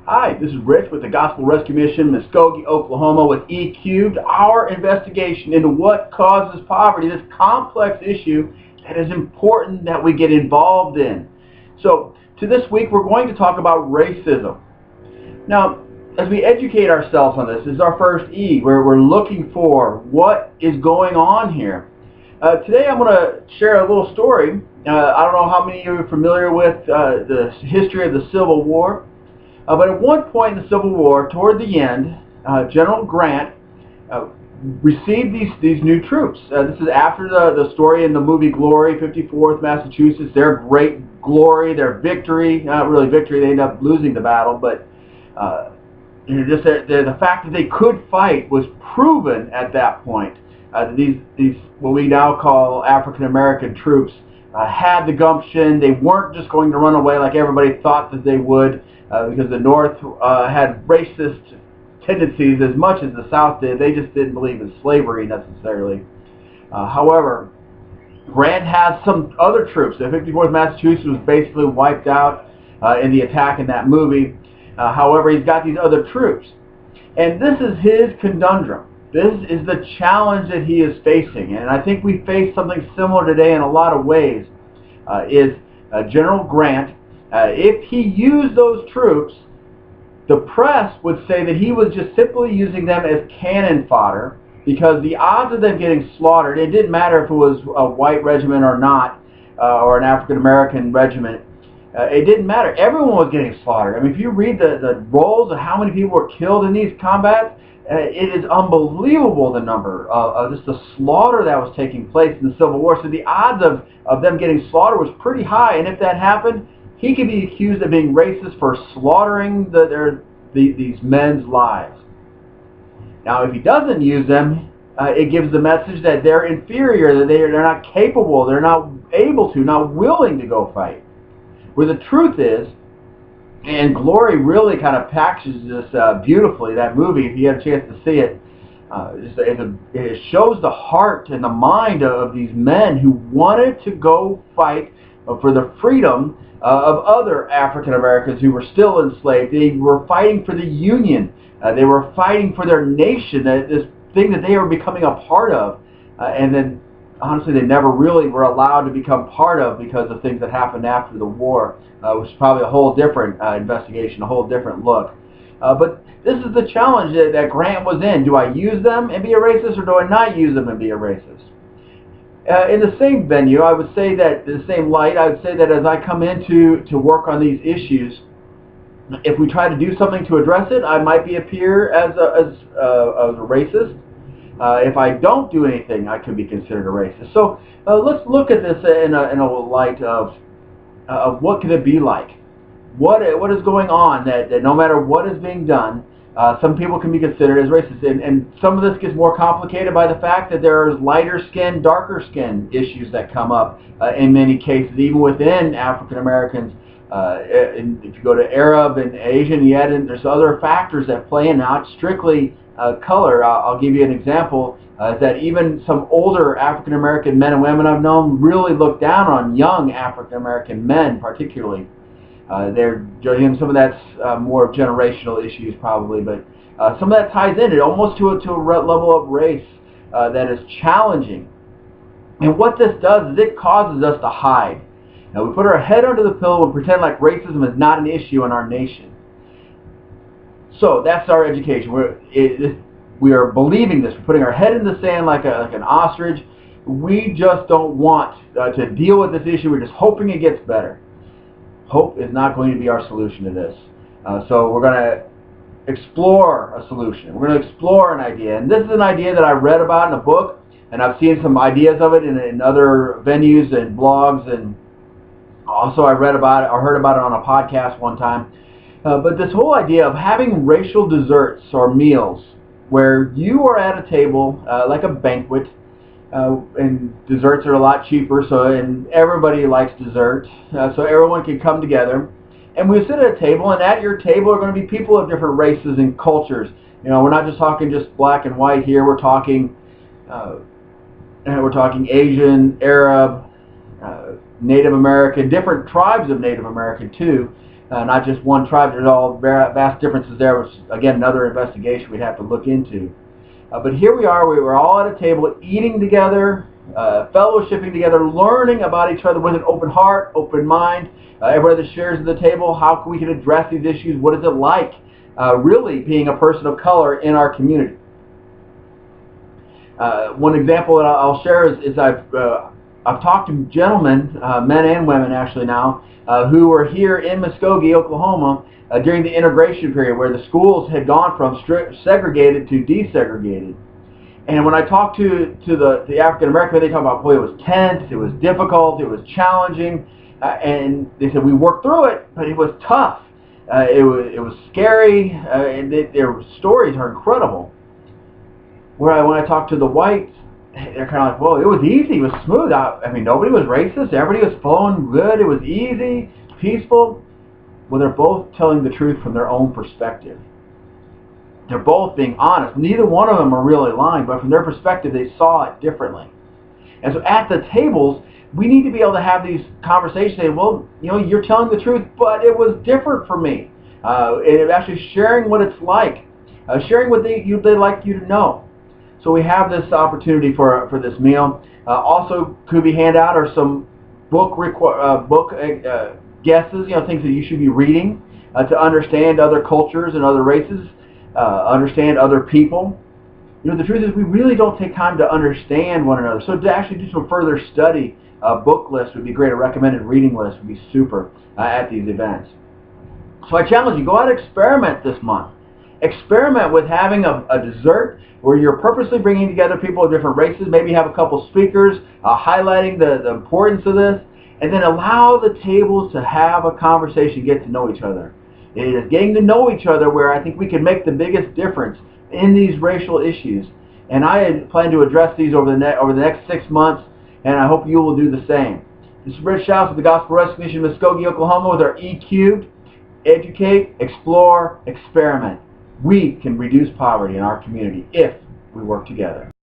Hi, this is Rich with the Gospel Rescue Mission, Muskogee, Oklahoma, with E-Cubed, our investigation into what causes poverty, this complex issue that is important that we get involved in. So, this week we're going to talk about racism. Now, as we educate ourselves on this is our first E, where we're looking for what is going on here. Today I'm going to share a little story. I don't know how many of you are familiar with the history of the Civil War. But at one point in the Civil War, toward the end, General Grant received these new troops. This is after the story in the movie Glory, 54th Massachusetts, their great glory, their victory. Not really victory, they ended up losing the battle, but just the fact that they could fight was proven at that point. These what we now call African American troops had the gumption. They weren't just going to run away like everybody thought that they would. Because the North had racist tendencies as much as the South did. They just didn't believe in slavery necessarily. However, Grant has some other troops. The 54th Massachusetts was basically wiped out in the attack in that movie. However, he's got these other troops. And this is his conundrum. This is the challenge that he is facing. And I think we face something similar today in a lot of ways. General Grant, if he used those troops, the press would say that he was just simply using them as cannon fodder, because the odds of them getting slaughtered, it didn't matter if it was a white regiment or not, or an African American regiment, it didn't matter. Everyone was getting slaughtered. I mean, if you read the rolls of how many people were killed in these combats, it is unbelievable the number of just the slaughter that was taking place in the Civil War. So the odds of them getting slaughtered was pretty high, and if that happened, he could be accused of being racist for slaughtering these men's lives. Now, if he doesn't use them, it gives the message that they're inferior, that they're not capable, they're not able to, not willing to go fight. Where the truth is, and Glory really kind of packages this beautifully, that movie, if you had a chance to see it, it shows the heart and the mind of these men who wanted to go fight for the freedom of other African Americans who were still enslaved. They were fighting for the Union. They were fighting for their nation, this thing that they were becoming a part of. And then, honestly, they never really were allowed to become part of because of things that happened after the war, which is probably a whole different investigation, a whole different look. But this is the challenge that Grant was in. Do I use them and be a racist, or do I not use them and be a racist? In the same venue, I would say that, in the same light, I would say that as I come in to work on these issues, if we try to do something to address it, I might appear as a racist. If I don't do anything, I could be considered a racist. So let's look at this in a light of what could it be like? What is going on that no matter what is being done, some people can be considered as racist, and some of this gets more complicated by the fact that there are lighter skin, darker skin issues that come up in many cases, even within African Americans. If you go to Arab and Asian, there's other factors that play in, not strictly color. I'll give you an example, that even some older African American men and women I've known really look down on young African American men particularly. They're judging some of that's more of generational issues probably, but some of that ties in it almost to a level of race that is challenging. And what this does is it causes us to hide. Now, we put our head under the pillow and pretend like racism is not an issue in our nation. So that's our education. We are believing this. We're putting our head in the sand like an ostrich. We just don't want to deal with this issue. We're just hoping it gets better. Hope is not going to be our solution to this. So we're going to explore a solution. We're going to explore an idea. And this is an idea that I read about in a book, and I've seen some ideas of it in other venues and blogs, and also I read about it or heard about it on a podcast one time. But this whole idea of having racial desserts or meals where you are at a table, like a banquet, and desserts are a lot cheaper, and everybody likes dessert, so everyone can come together, and we sit at a table, and at your table are going to be people of different races and cultures. You know, we're not just talking just black and white here. We're talking Asian, Arab, Native American, different tribes of Native American too. not just one tribe. There's all vast differences there, which, again, another investigation we'd have to look into. But here we are. We were all at a table eating together, fellowshipping together, learning about each other with an open heart, open mind. Everybody that shares at the table, how we can address these issues. What is it like really being a person of color in our community? One example that I'll share is I've talked to gentlemen, men and women actually now, who were here in Muskogee, Oklahoma, during the integration period where the schools had gone from segregated to desegregated. And when I talked to the African American, they talk about, boy, it was tense, it was difficult, it was challenging, and they said we worked through it, but it was tough. It was scary, and their stories are incredible. When I talked to the whites, they're kind of like, whoa, it was easy, it was smooth. I mean, nobody was racist, everybody was flowing good, it was easy, peaceful. Well, they're both telling the truth from their own perspective. They're both being honest. Neither one of them are really lying, but from their perspective, they saw it differently. And so at the tables, we need to be able to have these conversations, saying, well, you know, you're telling the truth, but it was different for me. And actually sharing what it's like, sharing what they'd like you to know. So we have this opportunity for this meal. Also, could be handed out are some book guesses, you know, things that you should be reading to understand other cultures and other races, understand other people. You know, the truth is we really don't take time to understand one another. So to actually do some further study, book list would be great. A recommended reading list would be super at these events. So I challenge you, go out and experiment this month. Experiment with having a dessert where you're purposely bringing together people of different races. Maybe have a couple speakers highlighting the importance of this, and then allow the tables to have a conversation, get to know each other. It is getting to know each other where I think we can make the biggest difference in these racial issues. And I plan to address these over the next 6 months, and I hope you will do the same. This is Rich Shouse with the Gospel Rescue Mission, Muskogee, Oklahoma, with our E-Cubed. Educate, explore, experiment. We can reduce poverty in our community if we work together.